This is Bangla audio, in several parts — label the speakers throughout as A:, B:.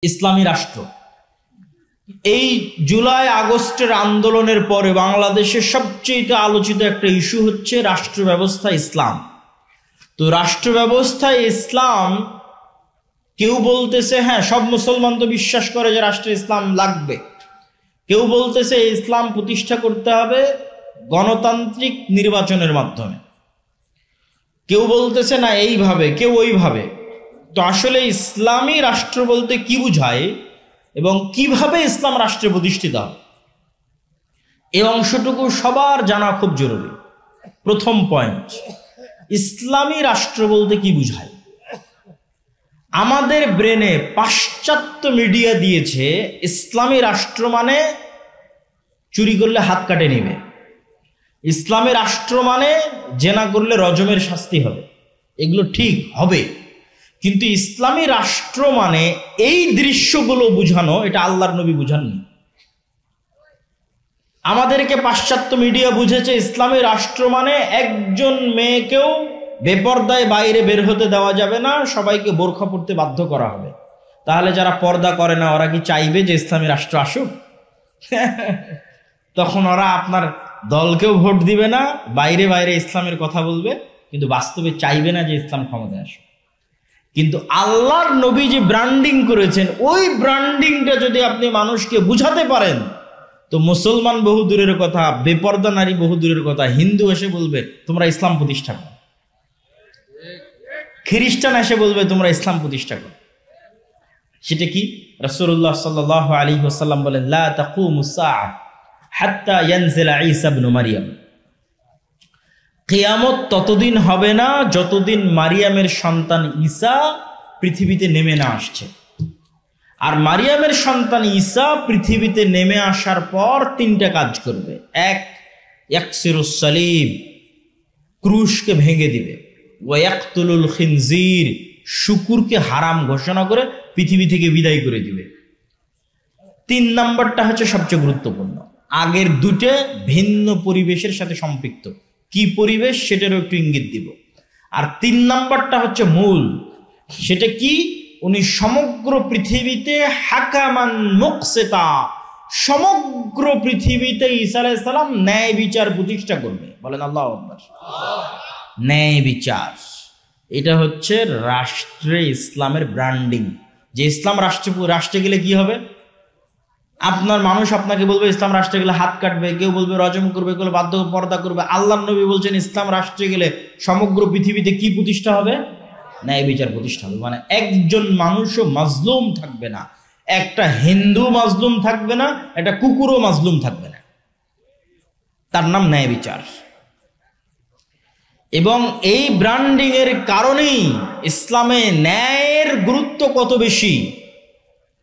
A: ইসলামী রাষ্ট্র। এই জুলাই আগস্টের আন্দোলনের পরে বাংলাদেশের সবচেয়ে আলোচিত একটা ইস্যু হচ্ছে রাষ্ট্র ব্যবস্থা ইসলাম। তো রাষ্ট্র ব্যবস্থায় ইসলাম, কেউ বলতেছে হ্যাঁ সব মুসলমান তো বিশ্বাস করে যে রাষ্ট্রে ইসলাম লাগবে, কেউ বলতেছে ইসলাম প্রতিষ্ঠা করতে হবে গণতান্ত্রিক নির্বাচনের মাধ্যমে, কেউ বলতেছে না এইভাবে, কেউ ওইভাবে। তো আসলে ইসলামী রাষ্ট্র বলতে কি বুঝায় এবং কিভাবে ইসলাম রাষ্ট্রে প্রতিষ্ঠিত হয়, এই অংশটুকু সবার জানা খুব জরুরি। প্রথম পয়েন্ট, ইসলামী রাষ্ট্র বলতে কি বুঝায়। আমাদের ব্রেনে পাশ্চাত্য মিডিয়া দিয়েছে ইসলামী রাষ্ট্র মানে চুরি করলে হাত কাটে নিবে, ইসলামী রাষ্ট্র মানে জেনা করলে রজমের শাস্তি হবে। এগুলো ঠিক হবে, কিন্তু ইসলামী রাষ্ট্র মানে এই দৃশ্যগুলো বুঝানো, এটা আল্লাহর নবী বুঝাননি। আমাদেরকে পাশ্চাত্য মিডিয়া বুঝেছে ইসলামী রাষ্ট্র মানে একজন মেয়েকেও বেপর্দায় বাইরে বের হতে দেওয়া যাবে না, সবাইকে বোরখা পড়তে বাধ্য করা হবে। তাহলে যারা পর্দা করে না ওরা কি চাইবে যে ইসলামী রাষ্ট্র আসুক? তখন ওরা আপনার দলকেও ভোট দিবে না, বাইরে বাইরে ইসলামের কথা বলবে, কিন্তু বাস্তবে চাইবে না যে ইসলাম ক্ষমতায় আসুক। কিন্তু আল্লাহর নবী যে ব্র্যান্ডিং করেছেন, ওই ব্র্যান্ডিংটা যদি আপনি মানুষকে বুঝাতে পারেন, তো মুসলমান বহু দূরের কথা, বেপর্দা নারী বহু দূরের কথা, হিন্দু এসে বলবে তোমরা ইসলাম প্রতিষ্ঠা করো, খ্রিস্টান এসে বলবে তোমরা ইসলাম প্রতিষ্ঠা করো। সেটা কি? রাসূলুল্লাহ সাল্লাল্লাহু আলাইহি ওয়াসাল্লাম বলেন, লা তাকুমুস সাআহ হাত্তা ইয়ানজিলা ঈসা ইবনে মারইয়াম। কিয়ামত ততদিন হবে না যতদিন মারিয়ামের সন্তান ঈসা পৃথিবীতে নেমে না আসছে। আর মারিয়ামের সন্তান ঈসা পৃথিবীতে নেমে আসার পর তিনটা কাজ করবে। এক, ইয়াকসিরুস সালিব, ক্রুশকে ভেঙে দিবে। ওয়া ইয়াকতুলুল খিনজির, শুকুরকে হারাম ঘোষণা করে পৃথিবী থেকে বিদায় করে দিবে। তিন নাম্বারটা হচ্ছে সবচেয়ে গুরুত্বপূর্ণ, আগের দুটো ভিন্ন পরিবেশের সাথে সম্পৃক্ত। কি পরিবেশ সেটারও একটু ইঙ্গিত দিব। আর তিন নাম্বারটা হচ্ছে মূল, সেটা কি? উনি সমগ্র পৃথিবীতে হাকামান মুকসিতা, সমগ্র পৃথিবীতে ঈসা আলাইহিস সালাম ন্যায় বিচার প্রতিষ্ঠা করবে। বলেন আল্লাহু আকবার। ন্যায় বিচার, এটা হচ্ছে রাষ্ট্রে ইসলামের ব্র্যান্ডিং। যে ইসলাম রাষ্ট্রে গেলে কি হবে? আপনার মানুষ আপনাকে বলবে ইসলাম রাষ্ট্রে গেলে হাত কাটবে, কেউ বলবে রজম করবে, কেউ বাধ্য পর্দা করবে। আল্লাহর নবী বলছেন ইসলাম রাষ্ট্রে গেলে সমগ্র পৃথিবীতে কি প্রতিষ্ঠা হবে? ন্যায় বিচার প্রতিষ্ঠা হবে। মানে একজন মানুষও মাজলুম থাকবে না, একটা হিন্দু মাজলুম থাকবে না, একটা কুকুরও মাজলুম থাকবে না, তার নাম ন্যায় বিচার। এবং এই ব্র্যান্ডিং এর কারণেই ইসলামে ন্যায়ের গুরুত্ব কত বেশি।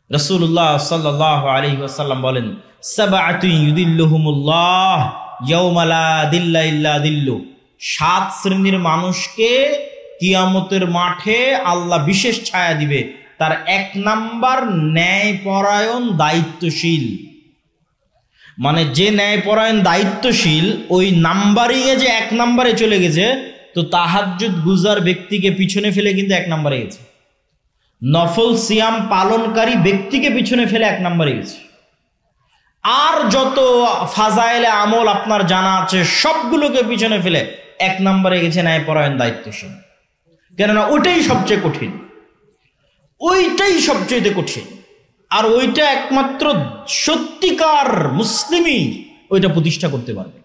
A: রাসূলুল্লাহ সাল্লাল্লাহু আলাইহি ওয়াসাল্লাম বলেন, সাবআতু ইউদিল্লুহুমুল্লাহ ইয়াওমা লা দিল্লা ইল্লা দিল্লু। 7 শ্রেণীর মানুষকে কিয়ামতের মাঠে আল্লাহ বিশেষ ছায়া দিবে। তার 1 নাম্বার ন্যায়পরায়ণ দায়িত্বশীল। মানে যে ন্যায়পরায়ণ দায়িত্বশীল, ওই নাম্বারিংয়ে যে 1 নাম্বারে চলে গেছে, তো তাহাজ্জুদ গুজার ব্যক্তিকে পিছনে ফেলে কিন্তু 1 নাম্বারে গেছে। নফল সিয়াম পালনকারী ব্যক্তিকে পিছনে ফেলে 1 নাম্বারে গেছে। আর যত ফাজাইলে আমল আপনার জানা আছে সবগুলোকে পিছনে ফেলে 1 নাম্বারে গেছে ন্যায়পরায়ণ দায়িত্বশীল। কেননা ওইটাই সবচেয়ে কঠিন, ওইটাই সবচেয়ে কঠিন। আর ওইটা একমাত্র সত্যিকার মুসলিমই ওইটা প্রতিষ্ঠা করতে পারবে।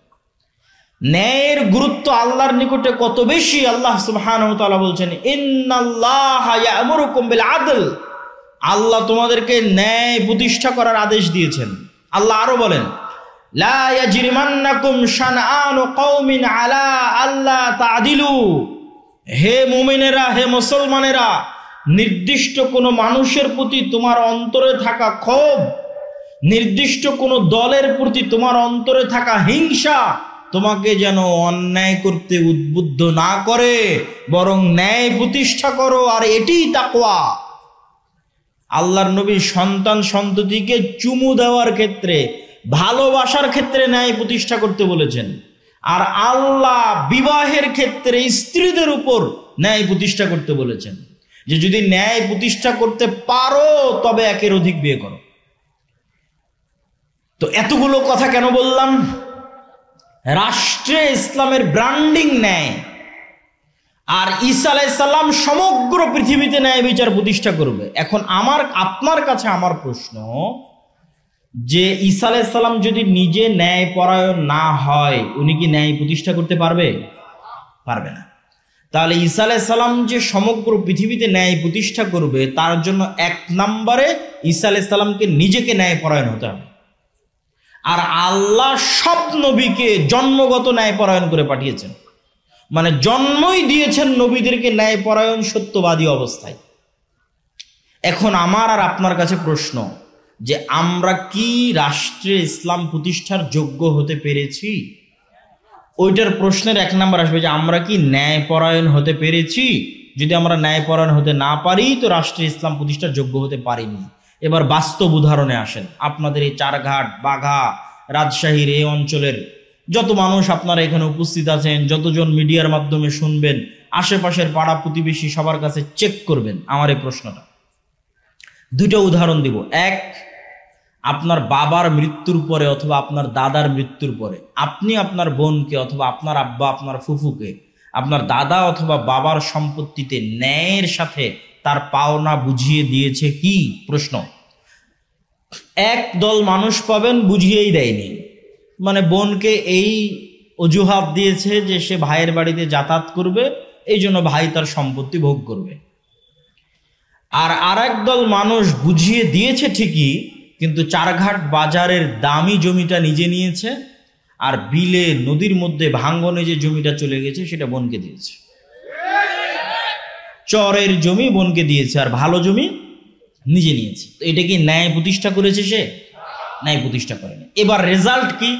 A: ন্যায়ের গুরুত্ব আল্লাহর নিকটে কত বেশি, আল্লাহ সুবহানাহু ওয়া তাআলা বলছেন, ইন্নাল্লাহা ইয়া'মুরুকুম বিল আদল। আল্লাহ তোমাদেরকে ন্যায় প্রতিষ্ঠা করার আদেশ দিয়েছেন। আল্লাহ আরো বলেন, লা ইয়াজরিমান্নাকুম শানআনু কওমিন আলা আল্লা তা'দিলু। হে মুমিনেরা, হে মুসলমানেরা, নির্দিষ্ট কোনো মানুষের প্রতি তোমার অন্তরে থাকা ক্ষোভ, নির্দিষ্ট কোনো দলের প্রতি তোমার অন্তরে থাকা হিংসা তোমাকে যেন অন্যায় করতে উদ্বুদ্ধ না করে, বরং ন্যায় প্রতিষ্ঠা করো। আর এটিই তাকওয়া। আল্লাহর নবী সন্তান সন্ততিকে চুমু দেওয়ার ক্ষেত্রে, ভালোবাসার ক্ষেত্রে ন্যায় প্রতিষ্ঠা করতে বলেছেন। আর আল্লাহ বিবাহের ক্ষেত্রে স্ত্রীদের উপর ন্যায় প্রতিষ্ঠা করতে বলেছেন। যে যদি ন্যায় প্রতিষ্ঠা করতে পারো তবে একের অধিক বিয়ে করো। তো এতগুলো কথা কেন বললাম? রাষ্ট্রে ইসলামের ব্র্যান্ডিং ন্যায়, আর ঈসা আলাইহিস সালাম সমগ্র পৃথিবীতে ন্যায় বিচার প্রতিষ্ঠা করবে। এখন আপনার কাছে আমার প্রশ্ন, যে ঈসা আলাইহিস সালাম যদি নিজে ন্যায় পরায়ণ না হয়, উনি কি ন্যায় প্রতিষ্ঠা করতে পারবে? পারবে না। তাহলে ঈসা আলাইহিস সালাম যে সমগ্র পৃথিবীতে ন্যায় প্রতিষ্ঠা করবে, তার জন্য এক নম্বরে ঈসা আলাইহিস সালামকে নিজেকে ন্যায় পরায়ণ হতে হবে। আর আল্লাহ সব নবীকে জন্মগত ন্যায় পরায়ণ করে পাঠিয়েছেন, মানে জন্মই দিয়েছেন নবীদেরকে ন্যায় পরায়ণ সত্যবাদী অবস্থায়। এখন আমার আর আপনার কাছে প্রশ্ন, যে আমরা কি রাষ্ট্রে ইসলাম প্রতিষ্ঠার যোগ্য হতে পেরেছি? ওইটার প্রশ্নের এক নাম্বার আসবে যে আমরা কি ন্যায় পরায়ণ হতে পেরেছি। যদি আমরা ন্যায় পরায়ণ হতে না পারি, তো রাষ্ট্রে ইসলাম প্রতিষ্ঠার যোগ্য হতে পারিনি। এবার বাস্তব উদাহরণে আসেন। আপনাদের এই চারঘাট, বাঘা, রাজশাহীর এই অঞ্চলের যত মানুষ আপনারা এখানে উপস্থিত আছেন, যতজন মিডিয়ার মাধ্যমে শুনবেন, আশেপাশের পাড়া প্রতিবেশী সবার কাছে চেক করবেন আমার এই প্রশ্নটা। দুইটা উদাহরণ দিব। এক, আপনার বাবার মৃত্যুর পরে অথবা আপনার দাদার মৃত্যুর পরে আপনি আপনার বোনকে অথবা আপনার আব্বা আপনার ফুফুকে আপনার দাদা অথবা বাবার সম্পত্তিতে ন্যায়ের সাথে তার পাওনা বুঝিয়ে দিয়েছে কি? প্রশ্ন। এক দল মানুষ পাবেন বুঝিয়েই দেয়নি, মানে বোনকে এই অজুহাত দিয়েছে যে সে ভাইয়ের বাড়িতে যাতায়াত করবে, এই জন্য ভাই তার সম্পত্তি ভোগ করবে। আর আরেক দল মানুষ বুঝিয়ে দিয়েছে ঠিকই, কিন্তু চারঘাট বাজারের দামি জমিটা নিজে নিয়েছে, আর বিলে নদীর মধ্যে ভাঙ্গনে যে জমিটা চলে গেছে সেটা বোনকে দিয়েছে। চরের জমি বোনকে দিয়েছে আর ভালো জমি নিজে নিয়েছে। তো এটা কি ন্যায় প্রতিষ্ঠা করেছে? সে ন্যায় প্রতিষ্ঠা করেনি। এবার রেজাল্ট কি?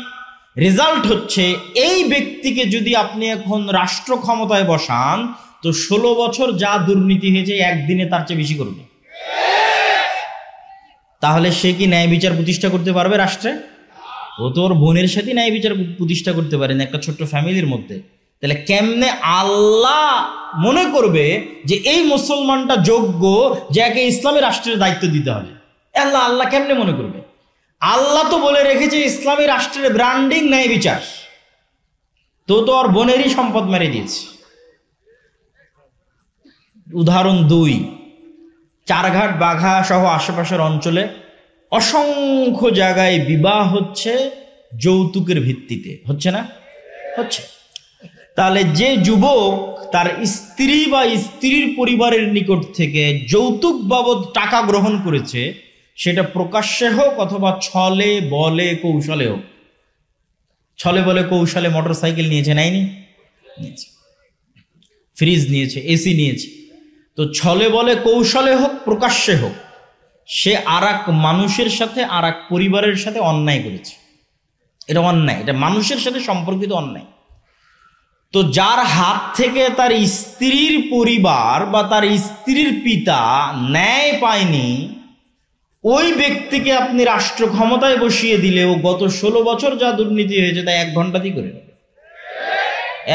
A: রেজাল্ট হচ্ছে এই ব্যক্তিকে যদি আপনি এখন রাষ্ট্র ক্ষমতায় বসান, তো 16 বছর যা দুর্নীতি হয়েছে একদিনে তার চেয়ে বেশি করবে। তাহলে সে কি ন্যায় বিচার প্রতিষ্ঠা করতে পারবে রাষ্ট্রে? ও তো ওর বোনের সাথে ন্যায় বিচার প্রতিষ্ঠা করতে পারে না একটা ছোট্ট ফ্যামিলির মধ্যে। তাহলে কেমনে আল্লাহ মনে করবে যে এই মুসলমানটা যোগ্য যে একে ইসলামী রাষ্ট্রের দায়িত্ব দিতে হবে? আল্লাহ কেমনে মনে করবে? আল্লাহ তো বলে রেখেছে ইসলামী রাষ্ট্রের ব্র্যান্ডিং ন্যায় বিচার, তো ওর বোনেরই সম্পদ মেরে দিয়েছে। উদাহরণ 2, চারঘাট, বাঘা সহ আশেপাশের অঞ্চলে অসংখ্য জায়গায় বিবাহ হচ্ছে যৌতুকের ভিত্তিতে, হচ্ছে না? হচ্ছে। তাহলে যে যুবক তার স্ত্রী বা স্ত্রীর পরিবারের নিকট থেকে যৌতুক বাবদ টাকা গ্রহণ করেছে, সেটা প্রকাশ্যে হোক অথবা ছলে বলে কৌশলে হোক। ছলে বলে কৌশলে মোটরসাইকেল নিয়েছে, নেয়নি? নিয়েছে। ফ্রিজ নিয়েছে, এসি নিয়েছে। তো ছলে বলে কৌশলে হোক প্রকাশ্যে হোক, সে আরেক মানুষের সাথে আরেক পরিবারের সাথে অন্যায় করেছে। এটা অন্যায়, এটা মানুষের সাথে সম্পর্কিত অন্যায়। তো যার হাত থেকে তার স্ত্রীর পরিবার বা তার স্ত্রীর পিতা ন্যায় পায়নি, ওই ব্যক্তিকে আপনি রাষ্ট্র ক্ষমতায় বসিয়ে দিলেও গত 16 বছর যা দুর্নীতি হয়েছে তা 1 ঘন্টাতেই করে নেবে।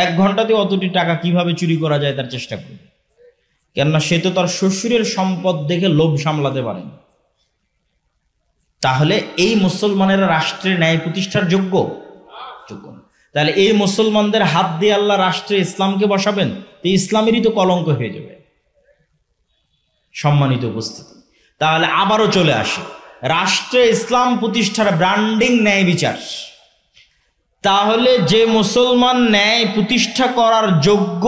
A: 1 ঘন্টাতে অতটি টাকা কিভাবে চুরি করা যায় তার চেষ্টা করবে। কেননা সে তো তার শ্বশুরের সম্পদ দেখে লোভ সামলাতে পারেনি। তাহলে এই মুসলমানেরা রাষ্ট্রের ন্যায় প্রতিষ্ঠার যোগ্য? যোগ্য না। তাহলে এই মুসলমানদের হাত দিয়ে আল্লাহ রাষ্ট্রে ইসলামকে বসাবেন, তো ইসলামেরই তো কলঙ্ক হয়ে যাবে। সম্মানিত উপস্থিতি, তাহলে আবারও চলে আসে রাষ্ট্রে ইসলাম প্রতিষ্ঠার ব্র্যান্ডিং ন্যায় বিচার। তাহলে যে মুসলমান ন্যায় প্রতিষ্ঠা করার যোগ্য,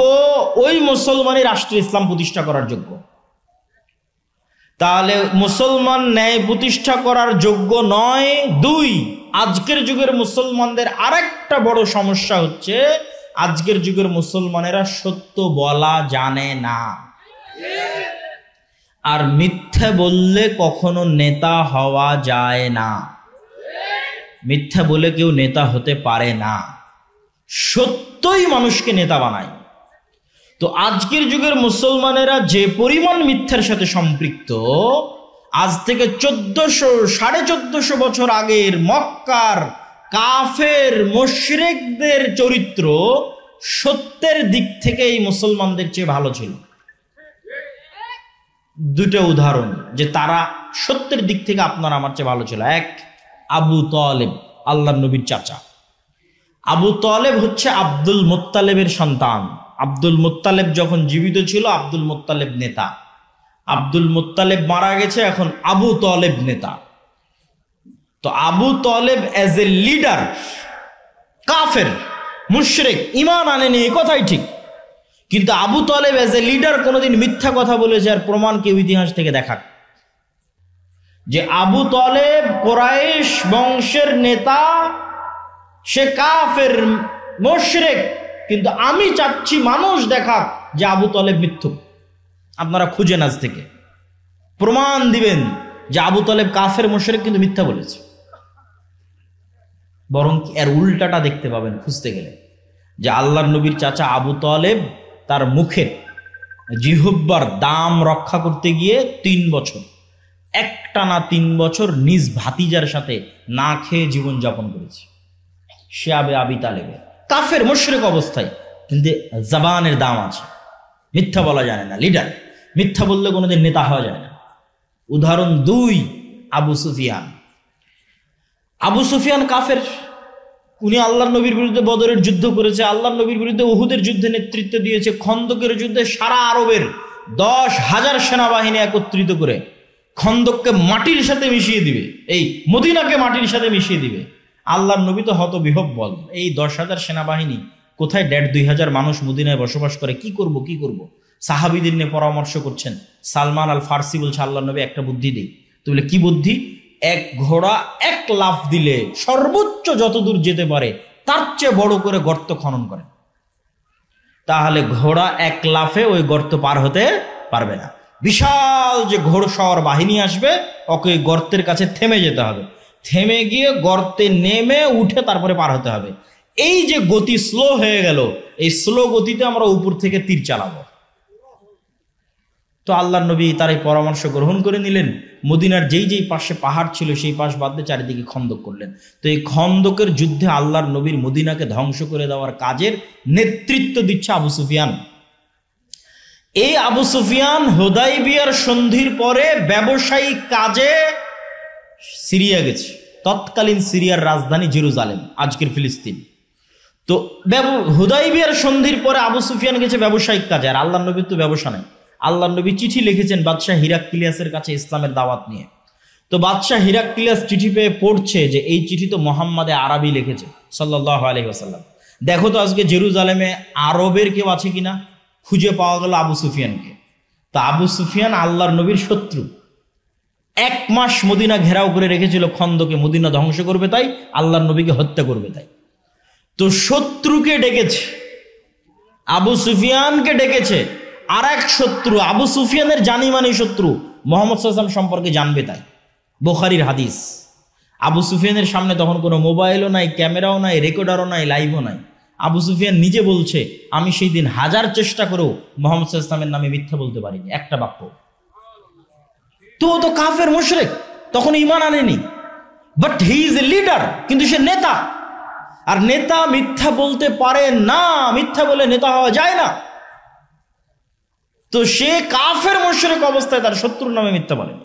A: ওই মুসলমানই রাষ্ট্রে ইসলাম প্রতিষ্ঠা করার যোগ্য। তাহলে মুসলমান ন্যায় প্রতিষ্ঠা করার যোগ্য নয়। 2, আজকের যুগের মুসলমানদের আরেকটা বড় সমস্যা হচ্ছে আজকের যুগের মুসলমানেরা সত্য বলা জানে না, আর মিথ্যা বললে কখনো নেতা হওয়া যায় না। মিথ্যা বলে কেউ নেতা হতে পারে না, সত্যই মানুষকে নেতা বানায়। তো আজকের যুগের মুসলমানেরা যে পরিমাণ মিথ্যার সাথে সম্পৃক্ত, আজ থেকে 1400-1450 বছর আগের মক্কার কাফের মুশরিকদের চরিত্র সত্যের দিক থেকে এই মুসলমানদের চেয়ে ভালো ছিল। দুটো উদাহরণ যে তারা সত্যের দিক থেকে আপনার আমার চেয়ে ভালো ছিল। এক, আবু তালেব, আল্লাহর নবীর চাচা। আবু তালেব হচ্ছে আব্দুল মুত্তালেবের সন্তান। আব্দুল মুত্তালেব যখন জীবিত ছিল আব্দুল মুত্তালেব নেতা, আব্দুল মুত্তালেব মারা গেছে, এখন আবু তালেব নেতা। তো Abu Talib as a leader কাফের, মুশরিক, ঈমান আনেনি, এই কথাই ঠিক। কিন্তু Abu Talib as a leader কোনোদিন মিথ্যা কথা বলেছে আর প্রমাণ কেউ ইতিহাস থেকে দেখাক যে আবু তালেব কুরাইশ বংশের নেতা, সে কাফের, মুশরিক, কিন্তু আমি চাচ্ছি মানুষ দেখাক যে আবু তালেব মিথ্যুক। আপনারা খুঁজেন আজ থেকে, প্রমাণ দিবেন যে আবু তালেব কাফের, মুশরিক, কিন্তু মিথ্যা বলেছে। বরং এর উল্টাটা দেখতে পাবেন খুঁজতে গেলে, যে আল্লাহর নবীর চাচা আবু তালেব তার মুখের জিহ্বার দাম রক্ষা করতে গিয়ে 3 বছর, একটানা 3 বছর নিজ ভাতিজার সাথে না খেয়ে জীবন যাপন করেছে। সে আবি তালেবে কাফের, মুশরিক অবস্থায়, কিন্তু জবানের দাম আছে, মিথ্যা বলা যায় না, লিডার। মিথ্যা বললে কোনোদিন নেতা হওয়া যায় না। উদাহরণ 2, আবু সুফিয়ান। আবু সুফিয়ান কাফের, উনি আল্লাহর নবীর বিরুদ্ধে বদরের যুদ্ধ করেছে, আল্লাহর নবীর বিরুদ্ধে উহুদের যুদ্ধে নেতৃত্ব দিয়েছে, খন্দকের যুদ্ধে সারা আরবের 10,000 সেনাবাহিনী একত্রিত করে খন্দককে মাটির সাথে মিশিয়ে দিবে, এই মদিনাকে মাটির সাথে মিশিয়ে দিবে। আল্লাহর নবী তো হতবিহ্বল, এই 10,000 সেনাবাহিনী কোথায়, 1,500 মানুষ মদিনায় বসবাস করে, কি করব। সাহাবীদের নিয়ে পরামর্শ করছেন। সালমান আল ফার্সি বলছে, আল্লাহর নবী একটা বুদ্ধি দেই। তো বলে কি বুদ্ধি? এক ঘোড়া 1 লাফ দিলে সর্বোচ্চ যতদূর যেতে পারে তার চেয়ে বড় করে গর্ত খনন করে, তাহলে ঘোড়া 1 লাফে ওই গর্ত পার হতে পারবে না। বিশাল যে ঘোড়সওয়ার বাহিনী আসবে, ওকে গর্তের কাছে থেমে যেতে হবে, থেমে গিয়ে গর্তে নেমে উঠে তারপরে পার হতে হবে। এই যে গতি স্লো হয়ে গেল, এই স্লো গতিতে আমরা উপর থেকে তীর চালাবো। তো আল্লাহর নবী তার এই পরামর্শ গ্রহণ করে নিলেন। মদিনার যেই পাশে পাহাড় ছিল সেই পাশ বাদ দিয়ে চারিদিকে খন্দক করলেন। তো এই খন্দকের যুদ্ধে আল্লাহর নবীর মদিনাকে ধ্বংস করে দেওয়ার কাজের নেতৃত্ব দিচ্ছে আবু সুফিয়ান। এই আবু সুফিয়ান হুদাইবিয়ার সন্ধির পরে ব্যবসায়িক কাজে সিরিয়া গেছে, তৎকালীন সিরিয়ার রাজধানী জেরুজালেম, আজকের ফিলিস্তিন। তো হুদাইবিয়ার সন্ধির পরে আবু সুফিয়ান গেছে ব্যবসায়িক কাজে, আর আল্লাহর নবীর তো ব্যবসা নেই। আল্লাহর নবী চিঠি লিখেছেন বাদশাহ হিরাক্লিয়াসের কাছে ইসলামের দাওয়াত নিয়ে। তো বাদশাহ হিরাক্লিয়াস চিঠি পেয়ে পড়ছে যে এই চিঠি তো মোহাম্মদে আরবি লিখেছে সাল্লাল্লাহু আলাইহি ওয়াসাল্লাম। দেখো তো আজকে জেরুজালেমে আরবের কেউ আছে কিনা। খুঁজে পাওয়া গেল আবু সুফিয়ানকে। তা আবু সুফিয়ান আল্লাহর নবীর শত্রু, 1 মাস মদিনা ঘেরাও করে রেখেছিল খন্দকে, মদিনা ধ্বংস করবে তাই, আল্লাহর নবীকে হত্যা করবে তাই। তো শত্রুকে ডেকেছে, আবু সুফিয়ানকে ডেকেছে। আর এক শত্রু, আবু সুফিয়ানের জানিমানি শত্রু, মুহাম্মদ সাল্লাল্লাহু আলাইহি ওয়াসাল্লাম সম্পর্কে জানবে তাই, বুখারীর হাদিস। আবু সুফিয়ানের সামনে তখন কোনো মোবাইলও নাই, ক্যামেরাও নাই, রেকর্ডারও নাই, লাইভও নাই। আবু সুফিয়ান নিজে বলছে, আমি সেই দিন 1000 চেষ্টা করেও মুহাম্মদ সাল্লাল্লাহু আলাইহি ওয়াসাল্লামের নামে মিথ্যা বলতে পারিনি, একটা বাক্য। তো কাফের, মুশরিক, তখন ঈমান আনেনি, but he is a leader, কিন্তু সে নেতা। আর নেতা মিথ্যা বলতে পারে না, মিথ্যা বলে নেতা হওয়া যায় না। তো সে কাফের, মুশরিক অবস্থায় তার শত্রুর নামে মিথ্যা বলেন।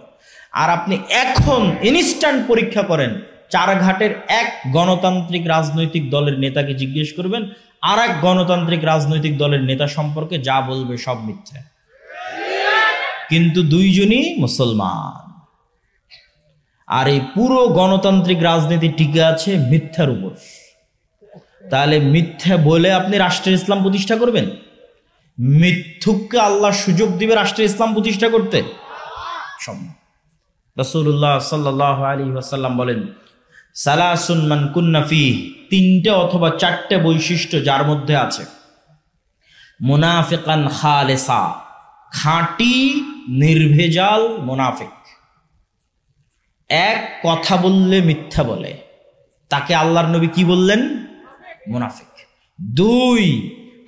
A: আর আপনি এখন ইনস্ট্যান্ট পরীক্ষা করেন, 4 ঘাটের এক গণতান্ত্রিক রাজনৈতিক দলের নেতাকে জিজ্ঞেস করবেন, আর এক গণতান্ত্রিক রাজনৈতিক দলের নেতা সম্পর্কে যা বলবে সব মিথ্যা, কিন্তু দুইজনই মুসলমান। আর এই পুরো গণতান্ত্রিক রাজনীতি টিকে আছে মিথ্যার উপর। তাহলে মিথ্যা বলে আপনি রাষ্ট্রের ইসলাম প্রতিষ্ঠা করবেন? মিথ্যুককে আল্লাহ সুযোগ দিবে রাষ্ট্রের ইসলাম প্রতিষ্ঠা করতে? সম্ভব। রাসূলুল্লাহ সাল্লাল্লাহু আলাইহি ওয়াসাল্লাম বলেন, সালাসুন মান কুন্না ফিহি, 3টে অথবা 4টে বৈশিষ্ট্য যার মধ্যে আছে, মুনাফিকান খালেসা, খাঁটি নির্ভেজাল মুনাফিক। 1, কথা বললে মিথ্যা বলে, তাকে আল্লাহর নবী কি বললেন? মুনাফিক। 2,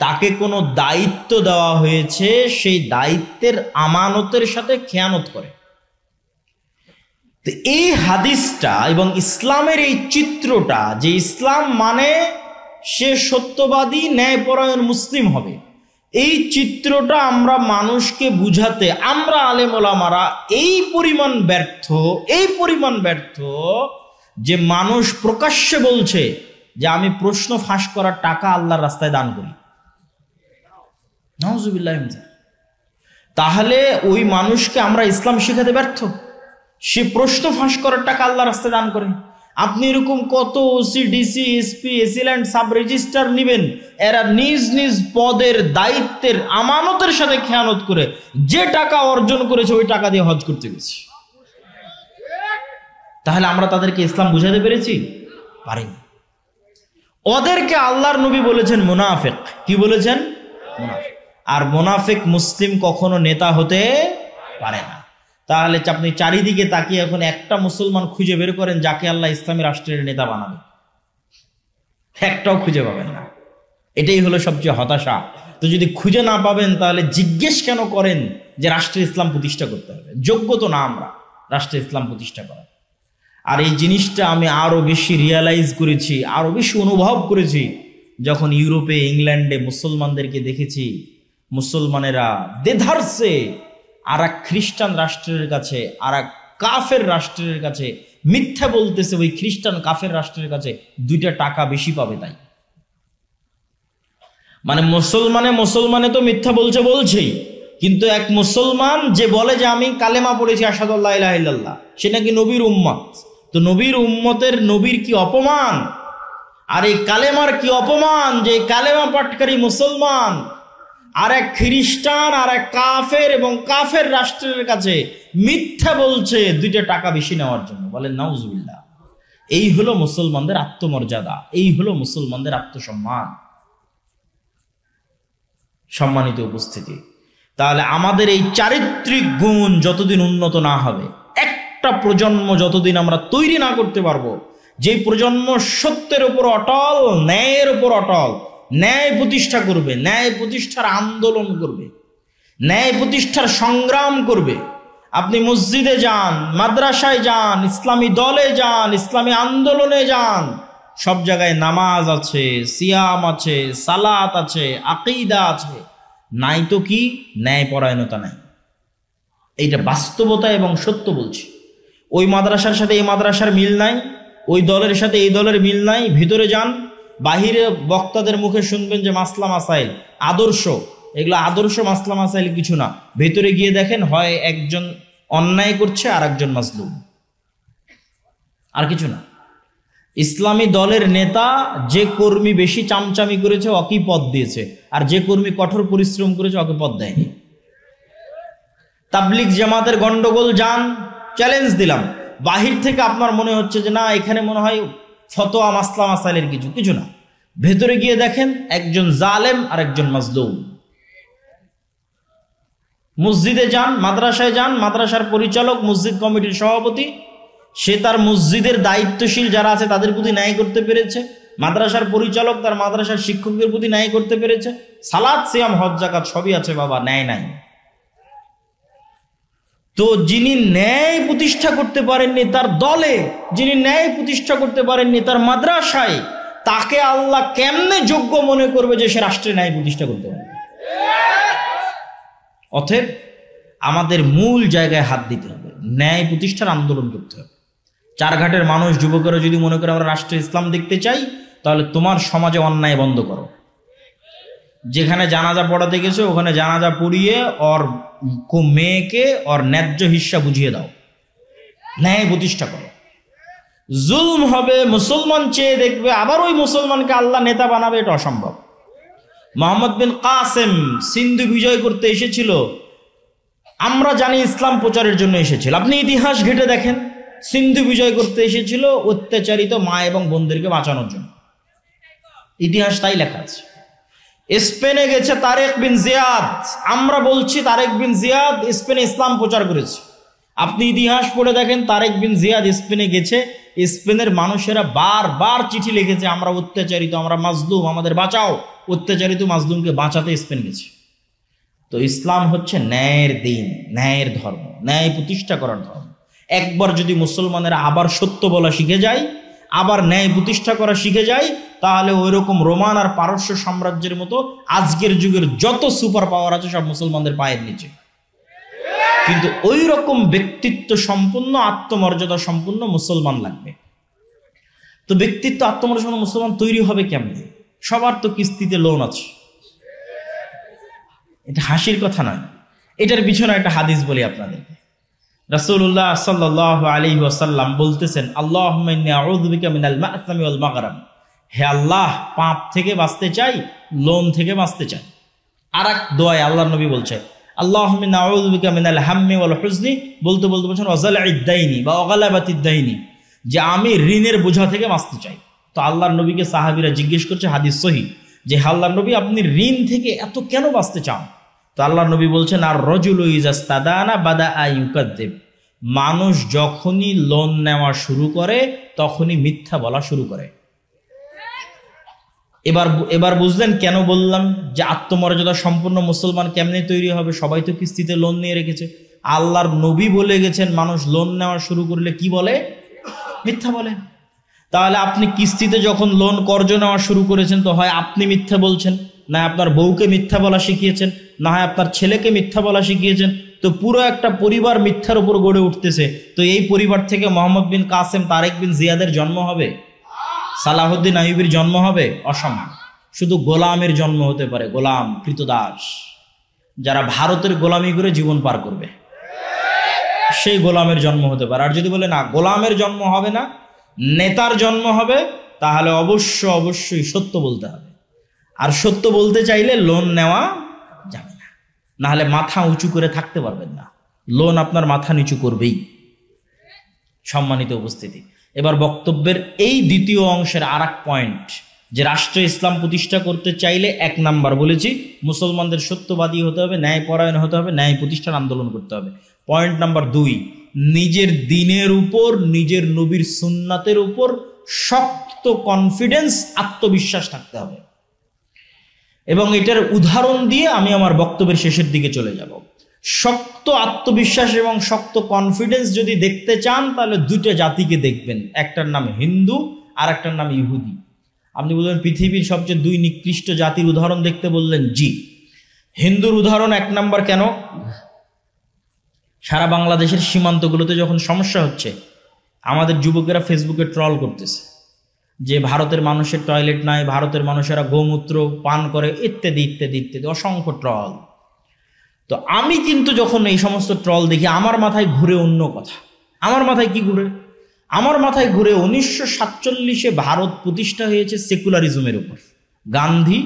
A: তাকে কোনো দায়িত্ব দেওয়া হয়েছে, সেই দায়িত্বের আমানতের সাথে খেয়ানত করে। তো এই হাদিসটা এবং ইসলামের এই চিত্রটা, যে ইসলাম মানে সে সত্যবাদী ন্যায়পরায়ণ মুসলিম হবে, এই চিত্রটা আমরা মানুষকে বুঝাতে আমরা আলেম ওলামারা এই পরিমাণ ব্যর্থ যে মানুষ প্রকাশ্যে বলছে যে আমি প্রশ্ন ফাঁস করার টাকা আল্লাহর রাস্তায় দান করি। নাউজুবিল্লাহ। তাহলে ওই মানুষকে আমরা ইসলাম শেখাতে ব্যর্থ। সে প্রশ্ন ফাঁস করার টাকা আল্লাহর রাস্তায় দান করে। আপনি এরকম কত OC, DC, SP, AC land, sub registrar নিবেন, এরা নিজ নিজ পদের দায়িত্বের আমানতের সাথে খেয়ানত করে যে টাকা অর্জন করেছে ওই টাকা দিয়ে হজ করতে গেছে। তাহলে আমরা তাদেরকে ইসলাম বুঝাতে পেরেছি? পারিনি। ওদেরকে আল্লাহর নবী বলেছেন মুনাফিক। কি বলেছেন? মুনাফিক। আর মুনাফিক মুসলিম কখনো নেতা হতে পারে না। তাহলে আপনি চারিদিকে তাকিয়ে এখন একটা মুসলমান খুঁজে বের করেন যাকে আল্লাহ ইসলামী রাষ্ট্রের নেতা বানাবে, একটাও খুঁজে পাবেন না। এটাই হলো সবচেয়ে হতাশা। তো যদি খুঁজে না পাবেন তাহলে জিজ্ঞেস কেন করেন যে রাষ্ট্রে ইসলাম প্রতিষ্ঠা করতে হবে? যোগ্য তো না আমরা রাষ্ট্রে ইসলাম প্রতিষ্ঠা করা। আর এই জিনিসটা আমি আরো বেশি রিয়ালাইজ করেছি, আরো বেশি অনুভব করেছি যখন ইউরোপে, ইংল্যান্ডে মুসলমানদেরকে দেখেছি। মুসলমানেরা দেধারসে আর এক খ্রিস্টান রাষ্ট্রের কাছে, আর এক কাফের রাষ্ট্রের কাছে মিথ্যা বলতেছে। ওই খ্রিস্টান কাফের রাষ্ট্রের কাছে 2টা টাকা বেশি পাবে তাই। মানে মুসলমানে তো মিথ্যা বলছেই, কিন্তু এক মুসলমান যে বলে যে আমি কালেমা পড়েছি আশহাদু আল্লা ইলাহা ইল্লাল্লাহ, সে নাকি নবীর উম্মত। তো নবীর উম্মতের নবীর কি অপমান, আর এই কালেমার কি অপমান যে কালেমা পাঠকারী মুসলমান আর এক খ্রিস্টান আর এক কাফের এবং কাফের রাষ্ট্রের কাছে মিথ্যা বলছে 2টা টাকা বেশি নেওয়ার জন্য। বলেন নাউজুবিল্লাহ। এই হলো মুসলমানদের আত্মমর্যাদা, এই হলো মুসলমানদের আত্মসম্মান। সম্মানিত উপস্থিতি, তাহলে আমাদের এই চারিত্রিক গুণ যতদিন উন্নত না হবে, একটা প্রজন্ম যতদিন আমরা তৈরি না করতে পারবো যে প্রজন্ম সত্যের উপর অটল, ন্যায়ের উপর অটল, ন্যায় প্রতিষ্ঠা করবে, ন্যায় প্রতিষ্ঠার আন্দোলন করবে, ন্যায় প্রতিষ্ঠার সংগ্রাম করবে। আপনি মসজিদে যান, মাদ্রাসায় যান, ইসলামী দলে যান, ইসলামী আন্দোলনে যান, সব জায়গায় নামাজ আছে, সিয়াম আছে, সালাত আছে, আকীদা আছে, নাই তো কি ন্যায় পরায়ণতা নাই। এইটা বাস্তবতা এবং সত্য বলছি। ওই মাদ্রাসার সাথে এই মাদ্রাসার মিল নাই, ওই দলের সাথে এই দলের মিল নাই। ভিতরে যান, বাহিরে বক্তাদের মুখে শুনবেন যে মাসলা মাসাইল, আদর্শ, এগুলো আদর্শ মাসলা মাসাইল কিছু না। ভেতরে গিয়ে দেখেন হয় একজন অন্যায় করছে আর একজন মাজলুম, আর কিছু না। ইসলামী দলের নেতা যে কর্মী বেশি চামচামি করেছে ওকে পদ দিয়েছে, আর যে কর্মী কঠোর পরিশ্রম করেছে ওকে পদ দেয়নি। তাবলিগ জামাতের গন্ডগোল যান, চ্যালেঞ্জ দিলাম, বাহির থেকে আপনার মনে হচ্ছে যে না এখানে মনে হয় ফতোয়া মাসলা মাসাইলের কিছু না। ভেতরে গিয়ে দেখেন একজন জালেম আর একজন মাজলুম। মসজিদে যান, মাদ্রাসায় যান, মাদ্রাসার পরিচালক, মসজিদ কমিটির সভাপতি, সে তার মসজিদের দায়িত্বশীল যারা আছে তাদের প্রতি ন্যায় করতে পেরেছে। মাদ্রাসার পরিচালক তার মাদ্রাসার শিক্ষকদের প্রতি ন্যায় করতে পেরেছে। সালাত, সিয়াম, হজ, যাকাত সবই আছে, বাবা ন্যায় নাই। তো যিনি ন্যায় প্রতিষ্ঠা করতে পারেননি তার দলে, যিনি ন্যায় প্রতিষ্ঠা করতে পারেননি তার মাদ্রাসায়, তাকে আল্লাহ কেমনে যোগ্য মনে করবে যে সে রাষ্ট্রে ন্যায় প্রতিষ্ঠা করতে পারবে? অতএব আমাদের মূল জায়গায় হাত দিতে হবে, ন্যায় প্রতিষ্ঠার আন্দোলন করতে হবে। চারঘাটের মানুষ, যুবকেরা যদি মনে করে আমরা রাষ্ট্রে ইসলাম দেখতে চাই, তাহলে তোমার সমাজে অন্যায় বন্ধ করো। যেখানে জানাজা পড়াতে গেছে ওখানে জানাজা পড়িয়ে ওর মেয়েকে ওর ন্যায্য হিস্সা বুঝিয়ে দাও, ন্যায় প্রতিষ্ঠা করো। জুলম হবে, মুসলমান চেয়ে দেখবে, আবার ওই মুসলমানকে আল্লাহ নেতা বানাবে, এটা অসম্ভব। মোহাম্মদ বিন কাসেম সিন্ধু বিজয় করতে এসেছিল, আমরা জানি ইসলাম প্রচারের জন্য এসেছিল। আপনি ইতিহাস ঘেটে দেখেন, সিন্ধু বিজয় করতে এসেছিল অত্যাচারিত মা এবং বোনদেরকে বাঁচানোর জন্য, ইতিহাস তাই লেখা আছে। স্পেনে গেছে তারেক বিন জিয়াদ, আমরা বলছি তারেক বিন জিয়াদ স্পেনে ইসলাম প্রচার করেছে। আপনি ইতিহাস পড়ে দেখেন, তারেক বিন জিয়াদ স্পেনে গেছে, স্পেনের মানুষেরা বারবার চিঠি লিখেছে আমরা অত্যাচারিত, আমরা মাজলুম, আমাদের বাঁচাও। অত্যাচারিত মাজলুমকে বাঁচাতে স্পেন গেছে। তো ইসলাম হচ্ছে ন্যায়ের দিন, ন্যায়ের ধর্ম, ন্যায় প্রতিষ্ঠা করার ধর্ম। একবার যদি মুসলমানেরা আবার সত্য বলা শিখে যায়, আবার ন্যায় প্রতিষ্ঠা করা শিখে যায়, তাহলে ওই রকম রোমান আর পারস্য সাম্রাজ্যের মতো আজকের যুগের যত সুপার পাওয়ার আছে সব মুসলমানদের পায়ের নিচে। কিন্তু ওই রকম ব্যক্তিত্ব সম্পন্ন, আত্মমর্যাদা সম্পন্ন মুসলমান লাগবে। তো ব্যক্তিত্ব আত্মমর্যাদা সম্পন্ন মুসলমান তৈরি হবে কেমনে? সবার তো কিস্তিতে লোন আছে, এটা হাসির কথা নয়। এটার পিছনে একটা হাদিস বলি আপনাদেরকে। রাসূলুল্লাহ সাল্লাল্লাহু আলাইহি ওয়াসাল্লাম বলতেছেন, আল্লাহুম্মা ইন্নী আউযু বিকা মিনাল মা'সামি ওয়াল মাগরাম, হে আল্লাহ, পাপ থেকে বাঁচতে চাই, লোন থেকে বাঁচতে চাই। আর এক দোয়ায় আল্লাহর নবী বলছে, আল্লাহুম্মা ইন্নী আউযু বিকা মিনাল হাম্মি ওয়াল হুজনি, বলতে বলতে বলছেন ওয়াজালঈদ দাইনি বা ওয়াগালাবাতিদ দাইনি, যে আমি ঋণের বোঝা থেকে বাঁচতে চাই। তো আল্লাহর নবীকে সাহাবীরা জিজ্ঞেস করছে, হাদিস সহিহ, যে আল্লাহর নবী আপনি ঋণ থেকে এত কেন বাঁচতে চান? তো আল্লাহর নবী বলছেন, আর রজুলু ইজাস্তাদানা বাদা আইয়ুকাদ্দিব, মানুষ যখনই লোন নেওয়া শুরু করে তখনই মিথ্যা বলা শুরু করে। এবার বুঝলেন কেন বললাম যে আত্মমর্যাদা সম্পূর্ণ মুসলমান কেমনে তৈরি হবে? সবাই তো কিস্তিতে লোন নিয়ে রেখেছে। আল্লাহর নবী বলে গেছেন মানুষ লোন নেওয়া শুরু করলে কি বলে? মিথ্যা বলে। তাহলে আপনি কিস্তিতে যখন লোন কর্জ নেওয়া শুরু করেছেন, তো হয় আপনি মিথ্যা বলছেন, না আপনার বউকে মিথ্যা বলা শিখিয়েছেন, না হয় আপনার ছেলেকে মিথ্যা বলা শিখিয়েছেন। তো পুরো একটা পরিবার মিথ্যার উপর গড়ে উঠতেছে। তো এই পরিবার থেকে মোহাম্মদ বিন কাসেম, তারেক বিন জিয়াদের জন্ম হবে? সালাহুদ্দিন আইয়ুবীর জন্ম হবে? অসম্ভব। শুধু গোলামের জন্ম হতে পারে, গোলাম, কৃতদাস, যারা ভারতের গোলামি করে জীবন পার করবে, সেই গোলামের জন্ম হতে পারে। আর যদি বলে না গোলামের জন্ম হবে না, নেতার জন্ম হবে, তাহলে অবশ্যই সত্য বলতে হবে। আর সত্য বলতে চাইলে লোন নেওয়া যাবে না, নাহলে মাথা উঁচু করে থাকতে পারবেন না। লোন আপনার মাথা নিচু করবেই। সম্মানিত উপস্থিতি, এবার বক্তব্যের এই দ্বিতীয় অংশের আর এক পয়েন্ট, যে রাষ্ট্রে ইসলাম প্রতিষ্ঠা করতে চাইলে 1 নাম্বার বলেছি, মুসলমানদের সত্যবাদী হতে হবে, ন্যায়পরায়ণ হতে হবে, ন্যায় প্রতিষ্ঠান আন্দোলন করতে হবে। পয়েন্ট নাম্বার 2, নিজের দ্বীনের উপর, নিজের নবীর সুন্নাতের উপর শক্ত কনফিডেন্স, আত্মবিশ্বাস থাকতে হবে। এবং এটার উদাহরণ দিয়ে আমি আমার বক্তব্যের শেষের দিকে চলে যাব। শক্ত আত্মবিশ্বাস এবং শক্ত কনফিডেন্স যদি দেখতে চান, তাহলে 2টা জাতিকে দেখবেন, একটার নাম হিন্দু আর একটার নাম ইহুদি। আপনি বলবেন পৃথিবীর সবচেয়ে 2 নিকৃষ্ট জাতির উদাহরণ দেখতে বললেন, জি। হিন্দুর উদাহরণ 1 নাম্বার কেন? সারা বাংলাদেশের সীমান্তগুলোতে যখন সমস্যা হচ্ছে, আমাদের যুবকেরা ফেসবুকে ট্রল করতেছে যে ভারতের মানুষের টয়লেট নাই, ভারতের মানুষেরা গোমূত্র পান করে, ইত্যাদি ইত্যাদি ইত্যাদি, অসংখ্য ট্রল। তো আমি কিন্তু যখন এই সমস্ত ট্রল দেখি, আমার মাথায় ঘুরে অন্য কথা। আমার মাথায় কি ঘুরে? আমার মাথায় ঘুরে 1947-এ ভারত প্রতিষ্ঠা হয়েছে সেকুলারিজমের উপর। গান্ধী,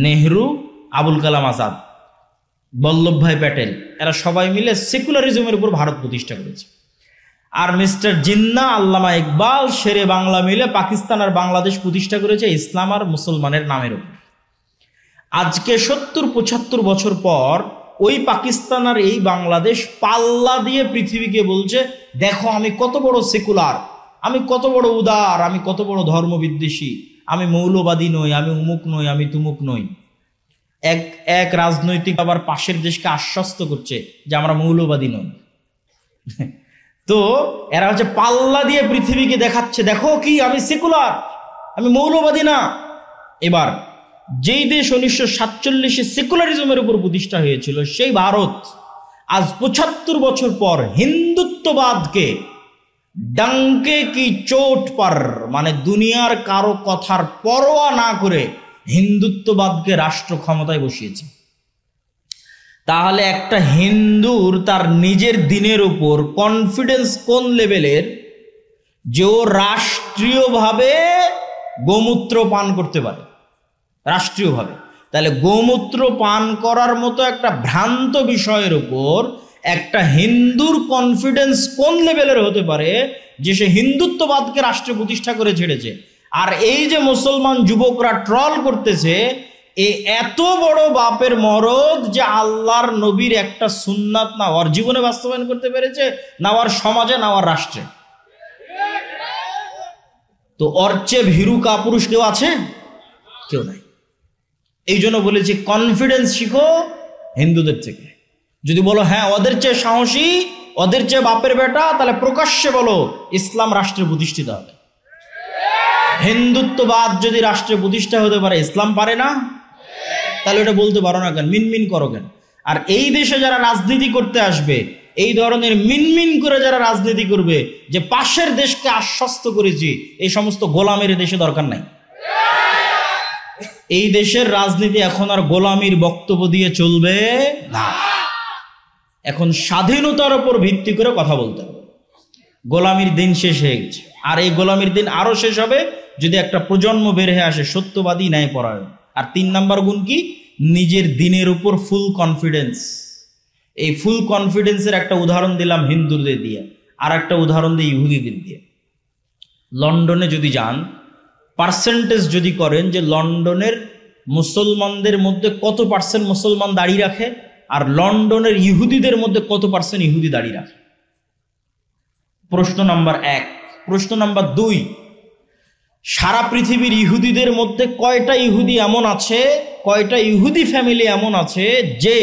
A: নেহরু, আবুল কালাম আজাদ, বল্লভভাই প্যাটেল, এরা সবাই মিলে সেকুলারিজমের উপর ভারত প্রতিষ্ঠা করেছে। আর মিস্টার জিন্নাহ, আল্লামা ইকবাল, শেরে বাংলা মিলে পাকিস্তান আর বাংলাদেশ প্রতিষ্ঠা করেছে ইসলাম আর মুসলমানের নামের উপর। আজকে 70-75 বছর পর ওই পাকিস্তান আর এই বাংলাদেশ পাল্লা দিয়ে পৃথিবীকে বলছে, দেখো আমি কত বড় সেকুলার, আমি কত বড় উদার, আমি কত বড় ধর্মবিদ্বেষী, আমি মৌলবাদী নই, আমি উমুক নই, আমি তুমুক নই। এক রাজনৈতিক আবার পাশের দেশকে আশ্বস্ত করছে যে আমরা মৌলবাদী নই। তো এরা হচ্ছে পাল্লা দিয়ে পৃথিবীকে দেখাচ্ছে, দেখো কি আমি সেকুলার, আমি মৌলবাদী না। এবার যেই দেশ 1947-এ সেকুলারিজমের উপর প্রতিষ্ঠা হয়েছিল, সেই ভারত আজ 75 বছর পর হিন্দুত্ববাদকে ডাঙ্কে কি চোট পার, মানে দুনিয়ার কারো কথার পরোয়া না করে হিন্দুত্ববাদকে রাষ্ট্র ক্ষমতায় বসিয়েছে। তাহলে একটা হিন্দুর তার নিজের দ্বীনের উপর কনফিডেন্স কোন লেভেলের, যে ও রাষ্ট্রীয়ভাবে গোমূত্র পান করতে পারে, রাষ্ট্রীয়ভাবে। তাহলে গোমূত্র পান করার মতো একটা ভ্রান্ত বিষয়ের উপর একটা হিন্দুর কনফিডেন্স কোন লেভেলের হতে পারে, যে সে হিন্দুত্ববাদকে রাষ্ট্রে প্রতিষ্ঠা করে ছেড়েছে। আর এই যে মুসলমান যুবকরা ট্রল করতেছে, এত বড় বাপের মরদ যে আল্লাহর নবীর একটা সুন্নাত না ওর জীবনে বাস্তবায়ন করতে পেরেছে, না ওর সমাজে, না ওর রাষ্ট্রে। তো ওর চেয়ে ভীরু কাপুরুষ কেউ আছে? কেউ নাই। এই জন্য বলেছি কনফিডেন্স শিখো হিন্দুদের থেকে। যদি বলো হ্যাঁ ওদের চেয়ে সাহসী, ওদের চেয়ে বাপের বেটা, তাহলে প্রকাশ্যে বলো ইসলাম রাষ্ট্রে প্রতিষ্ঠিত হবে। হিন্দুত্ববাদ যদি রাষ্ট্রে প্রতিষ্ঠা হতে পারে, ইসলাম পারে না? তাহলে এটা বলতে পারো না কেন? মিনমিন করো কেন? আর এই দেশে যারা রাজনীতি করতে আসবে, এই ধরনের মিনমিন করে যারা রাজনীতি করবে যে পাশের দেশকে আশ্বস্ত করেছি, এই সমস্ত গোলামের দেশে দরকার নাই। এই দেশের রাজনীতি এখন আর গোলামির বক্তব্য দিয়ে চলবে না। এখন স্বাধীনতার উপর ভিত্তি করে কথা বলতে হবে। গোলামির দিন শেষ হয়ে গেছে, আর এই গোলামির দিন আরো শেষ হবে যদি একটা প্রজন্ম বের হয়ে আসে সত্যবাদী, ন্যায়পরায়ণ। আর 3 নাম্বার গুণ কি? নিজের দিনের উপর ফুল কনফিডেন্স। এই ফুল কনফিডেন্সের একটা উদাহরণ দিলাম হিন্দুদের দিয়ে, আর একটা উদাহরণ দিই ইহুদিদের দিয়ে। লন্ডনে যদি যান, পার্সেন্টেজ যদি করেন যে লন্ডনের মুসলমানদের মধ্যে কত পার্সেন্ট মুসলমান দাঁড়িয়ে রাখে, আর লন্ডনের ইহুদিদের মধ্যে কত পার্সেন্ট ইহুদি দাঁড়িয়ে রাখে। প্রশ্ন নাম্বার 1। প্রশ্ন নাম্বার 2, সারা পৃথিবীর ইহুদিদের মধ্যে কয়টা ইহুদি এমন আছে, কয়টা ইহুদি ফ্যামিলি এমন আছে যে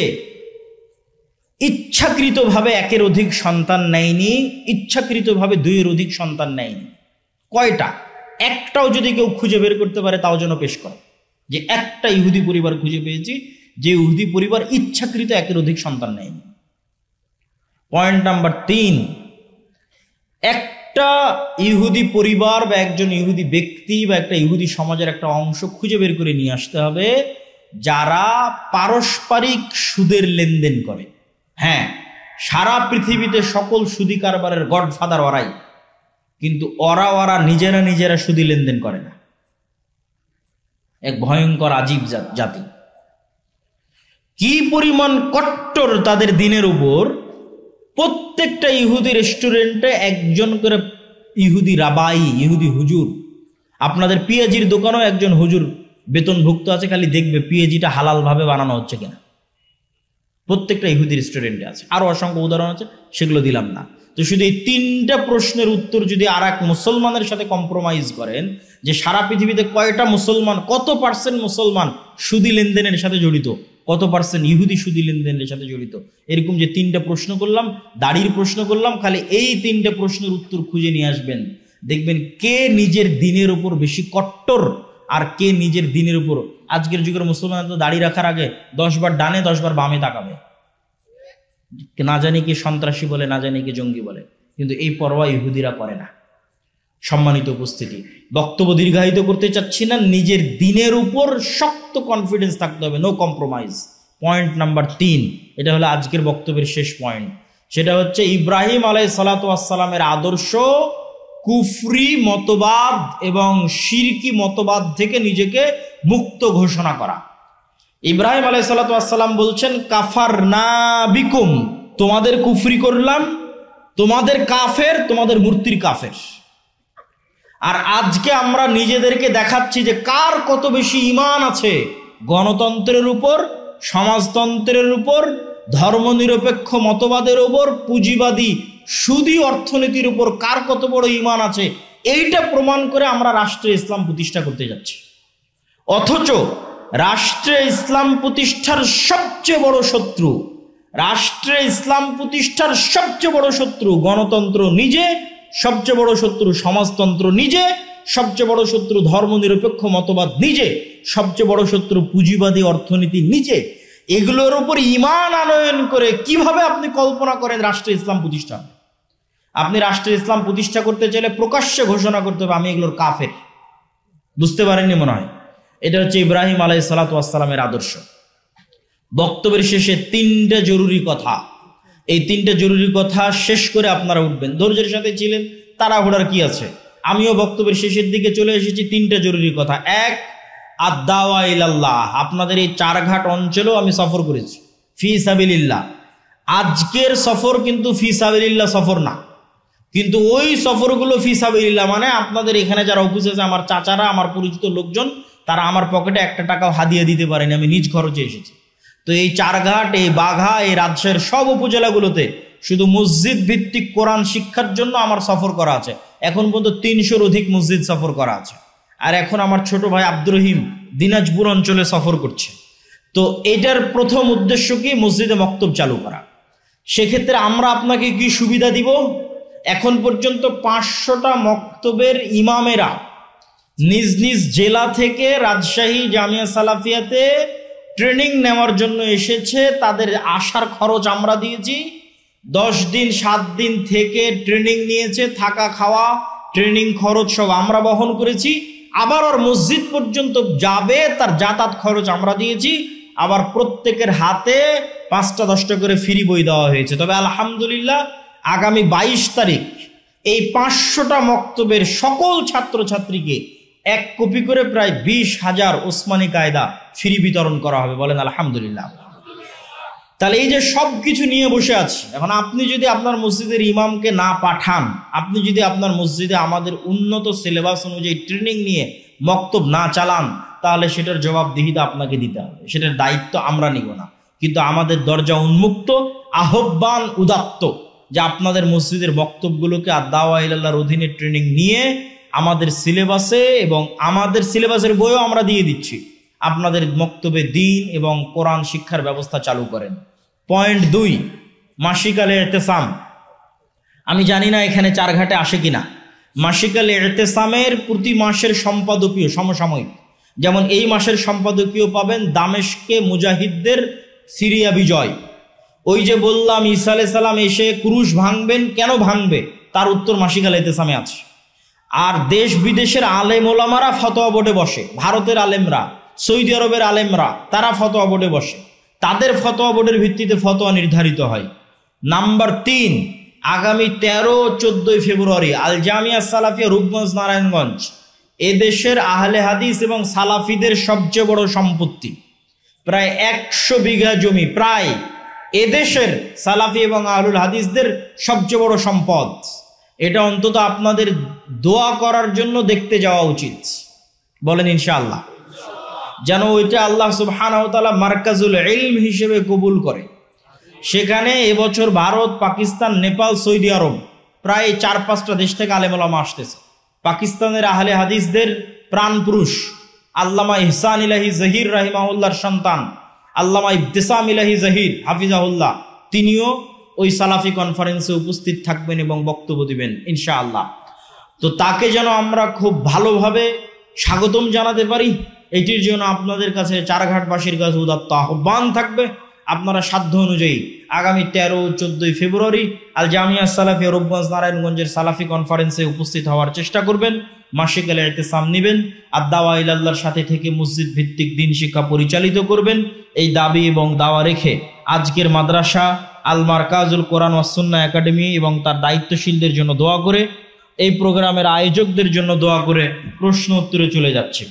A: ইচ্ছাকৃতভাবে 1-এর অধিক সন্তান নেয়নি, ইচ্ছাকৃতভাবে 2-এর অধিক সন্তান নেয়নি? কয়টা? একটাও যদি কেউ খুঁজে বের করতে পারে তাও যেন পেশ করে যে একটা ইহুদি পরিবার খুঁজে পেয়েছি যে ইহুদি পরিবার ইচ্ছাকৃত 1-এর অধিক সন্তান নেয়নি। পয়েন্ট নাম্বার 3, একটা ইহুদি পরিবার বা একজন ইহুদি ব্যক্তি বা একটা ইহুদি সমাজের একটা অংশ খুঁজে বের করে নিয়ে আসতে হবে যারা পারস্পরিক সুদের লেনদেন করে। হ্যাঁ, সারা পৃথিবীতে সকল সুদি কারবারের গডফাদার ওরাই, কিন্তু ওরা নিজেরা সুদি লেনদেন করে না। এক ভয়ঙ্কর আজীব জাতি। কি পরিমাণ কট্টর তাদের দিনের উপর! প্রত্যেকটা ইহুদি রেস্টুরেন্টে একজন করে ইহুদি রাবাই, ইহুদি হুজুর। আপনাদের পিএজির দোকানেও একজন হুজুর বেতনভুক্ত আছে, খালি দেখবে পিএজিটা হালাল ভাবে বানানো হচ্ছে কিনা। প্রত্যেকটা ইহুদি রেস্টুরেন্টে আছে। আরো অসংখ্য উদাহরণ আছে, সেগুলো দিলাম না। তো শুধু এই 3টা প্রশ্নের উত্তর যদি আর এক মুসলমানের সাথে কম্প্রোমাইজ করেন যে সারা পৃথিবীতে কয়টা মুসলমান, কত পার্সেন্ট মুসলমান সুদি লেনদেনের সাথে জড়িত, কত পার্সেন্ট ইহুদি সুদি লেনদেনের সাথে জড়িত, এরকম যে 3টা প্রশ্ন করলাম, দাড়ির প্রশ্ন করলাম, খালি এই 3টা প্রশ্নের উত্তর খুঁজে নিয়ে আসবেন, দেখবেন কে নিজের দিনের উপর বেশি কট্টর আর কে নিজের দিনের উপর। আজকের যুগের মুসলমান তো দাড়ি রাখার আগে 10 বার ডানে 10 বার বামে তাকাবে, না জানি কি সন্ত্রাসী বলে, না জানি কি জঙ্গি বলে, কিন্তু এই পরোয়া ইহুদিরা করে না। সম্মানিত উপস্থিতি, বক্তব্য দীর্ঘায়িত করতে চাচ্ছি না, নিজের দিনের উপর শক্ত কনফিডেন্স থাকতে হবে, নো কম্প্রোমাইজ। পয়েন্ট নাম্বার 3, এটা হলো আজকের বক্তব্যের শেষ পয়েন্ট। সেটা হচ্ছে ইব্রাহিম আলাইহিসসালাতু ওয়াসসালামের আদর্শ কুফরি মতবাদ এবং শিরকি মতবাদ থেকে নিজেকে মুক্ত ঘোষণা করা। ইব্রাহিম আলাইহিসসালাতু ওয়াসসালাম বলছেন, কাফারনা বিকুম, তোমাদের কুফরি করলাম, তোমাদের কাফের, তোমাদের মূর্তির কাফের। আর আজকে আমরা নিজেদেরকে দেখাচ্ছি যে কার কত বেশি ঈমান আছে গণতন্ত্রের উপর, সমাজতন্ত্রের উপর, ধর্মনিরপেক্ষ মতবাদের উপর, পুঁজিবাদী সুদী অর্থনীতির উপর কার কত বড় ঈমান আছে, এইটা প্রমাণ করে আমরা রাষ্ট্রে ইসলাম প্রতিষ্ঠা করতে যাচ্ছি। অথচ রাষ্ট্রে ইসলাম প্রতিষ্ঠার সবচেয়ে বড় শত্রু, রাষ্ট্রে ইসলাম প্রতিষ্ঠার সবচেয়ে বড় শত্রু গণতন্ত্র নিজে, সবচেয়ে বড় শত্রু সমাজতন্ত্র নিজে, সবচেয়ে বড় শত্রু ধর্মনিরপেক্ষ মতবাদ নিজে, সবচেয়ে বড় শত্রু পুঁজিবাদী অর্থনীতি নিজে। এগুলোর উপর ঈমান আনয়ন করে কিভাবে আপনি কল্পনা করেন রাষ্ট্রে ইসলাম প্রতিষ্ঠা? আপনি রাষ্ট্রে ইসলাম প্রতিষ্ঠা করতে চাইলে প্রকাশ্যে ঘোষণা করতে হবে আমি এগুলোর কাফের। বুঝতে পারেননি মনে হয়? এটা হচ্ছে ইব্রাহিম আলাইহিসসালাতু ওয়াসসালামের আদর্শ। বক্তব্যের শেষে 3টা জরুরি কথা, এই 3টা জরুরি কথা শেষ করে আপনারা উঠবেন। ধৈর্যের সাথে ছিলেন, তাড়াহুড়ার কি আছে? আমিও বক্তব্যের শেষের দিকে চলে এসেছি। 3টা জরুরি কথা। 1, আদ-দাওয়া ইলাল্লাহ। আপনাদের এই 4 ঘাট অঞ্চলেও আমি সফর করেছি ফি সাবিলিল্লাহ। আজকের সফর কিন্তু ফি সাবিলিল্লাহ সফর না, কিন্তু ওই সফরগুলো ফি সাবিলিল্লাহ। মানে আপনাদের এখানে যারা অফিসে আছে, আমার চাচারা, আমার পরিচিত লোকজন, তারা আমার পকেটে 1 টাকাও হাদিয়া দিতে পারেনি, আমি নিজ খরচে এসেছি। তো এই 4 ঘাট, এই বাঘা, এই রাজশাহীর সব উপজেলাগুলোতে শুধু মসজিদ ভিত্তিক কোরআন শিক্ষার জন্য আমার সফর করা আছে। এখন পর্যন্ত 300-র অধিক মসজিদ সফর করা আছে। আর এখন আমার ছোট ভাই আব্দুর রহিম দিনাজপুর অঞ্চলে সফর করছে। তো এটার প্রথম উদ্দেশ্য কি? মসজিদে মক্তব চালু করা। সেক্ষেত্রে আমরা আপনাকে কি সুবিধা দিব? এখন পর্যন্ত 500টা মক্তবের ইমামেরা নিজ নিজ জেলা থেকে রাজশাহী জামিয়া সালাফিয়াতে ট্রেনিং নেওয়ার জন্য এসেছে, তাদের আসার খরচ আমরা দিয়েছি। 10 দিন 7 দিন থেকে ট্রেনিং নিয়েছে, থাকা খাওয়া ট্রেনিং খরচ সব আমরা বহন করেছি। আবার ওর মসজিদ পর্যন্ত যাবে তার যাতায়াত খরচ আমরা দিয়েছি। আবার প্রত্যেকের হাতে 5টা 10টা করে ফ্রি বই দেওয়া হয়েছে। তবে আলহামদুলিল্লাহ আগামী 22 তারিখ এই 500টা মক্তবের সকল ছাত্রছাত্রীকে 1 কপি করে প্রায় 20,000 ওসমানী কায়দা ফ্রি বিতরণ করা হবে। বলেন আলহামদুলিল্লাহ। তাহলে এই যে সব কিছু নিয়ে বসে আছি, এখন আপনি যদি আপনার মসজিদের ইমামকে না পাঠান, আপনি যদি আপনার মসজিদে আমাদের উন্নত সিলেবাস অনুযায়ী ট্রেনিং নিয়ে মক্তব না চালান, তাহলে সেটার জবাবদিহিতা আপনাকে দিতে হবে, সেটার দায়িত্ব আমরা নিব না। কিন্তু আমাদের দরজা উন্মুক্ত, আহ্বান উদাত্ত যে আপনাদের মসজিদের বক্তব্যগুলোকে দাওয়া ইলাল্লাহর অধীনে ট্রেনিং নিয়ে আমাদের সিলেবাসে, এবং আমাদের সিলেবাসের বইও আমরা দিয়ে দিচ্ছি, আপনাদের মক্তবে দ্বীন এবং কোরআন শিক্ষার ব্যবস্থা চালু করেন। পয়েন্ট 2, মাসিকাল ইতিসাম। আমি জানি না এখানে চারঘাটে আসে কিনা। মাসিকাল ইতিসামের প্রতি মাসের সম্পাদকীয় সমসাময়িক, যেমন এই মাসের সম্পাদকীয় পাবেন দামেস্কে মুজাহিদদের সিরিয়া বিজয়। ওই যে বললাম ঈসা আলাইহিস সালাম এসে ক্রুশ ভাঙবেন, কেন ভাঙবে তার উত্তর মাসিকাল ইতিসামে আছে। আর দেশ বিদেশের আলেম ওলামারা ফতোয়া বোর্ডে বসে, ভারতের আলেমরা, সৌদি আরবের আলেমরা, তারা ফতোয়া বোর্ডে বসে, তাদের ফতোয়া বোর্ডের ভিত্তিতে ফতোয়া নির্ধারিত হয়। নাম্বার 3, আগামী 13-14 ফেব্রুয়ারি আল জামিয়া সালাফিয়া রূপগঞ্জ নারায়ণগঞ্জ এদেশের আহলে হাদিস এবং সালাফিদের সবচেয়ে বড় সম্পত্তি, প্রায় 100 বিঘা জমি, প্রায় এদেশের সালাফি এবং আহলুল হাদিসদের সবচেয়ে বড় সম্পদ। এটা অন্তত আপনাদের দোয়া করার জন্য দেখতে যাওয়া উচিত। বলেন ইনশাআল্লাহ, যেন ওইটা আল্লাহ সুবহানাহু ওয়া তাআলা মারকাজুল ইলম হিসেবে কবুল করে। সেখানে এবছর ভারত, পাকিস্তান, নেপাল, সৌদি আরব প্রায় 4-5টা দেশ থেকে আলেম ওলামা আসতেছে। পাকিস্তানের আহলে হাদিসদের প্রাণ পুরুষ আল্লামা ইহসান ইলাহি জহির রাহিমাহুল্লাহর সন্তান আল্লামা ইবতিসাম ইলাহি জহির হাফিজাহুল্লাহ, তিনিও ওই সালাফি কনফারেন্সে উপস্থিত থাকবেন এবং বক্তব্য দিবেন ইনশাআল্লাহ। তো তাকে যেন আমরা খুব ভালোভাবে স্বাগতম জানাতে পারি, এটির জন্য আপনাদের কাছে চারঘাটবাসীর কাছে উদাত্ত আহ্বান থাকবে। আপনারা সাধ্য অনুযায়ী আগামী 13-14 ফেব্রুয়ারি আল জামিয়া সালাফিয়া রূপগঞ্জ নারায়ণগঞ্জের সালাফি কনফারেন্সে উপস্থিত হওয়ার চেষ্টা করবেন। মাসিকাল ইতিসাম নেবেন, আর দাওয়া ইলাল্লাহর সাথে থেকে মসজিদ ভিত্তিক দ্বীন শিক্ষা পরিচালিত করবেন। এই দাবি এবং দাওয়া রেখে আজকের মাদ্রাসা আল মারকাজুল কোরআন ওয়াস সুন্নাহ একাডেমি এবং তার দায়িত্বশীলদের জন্য দোয়া করে, এই প্রোগ্রামের আয়োজকদের জন্য দোয়া করে প্রশ্ন উত্তরে চলে যাচ্ছে।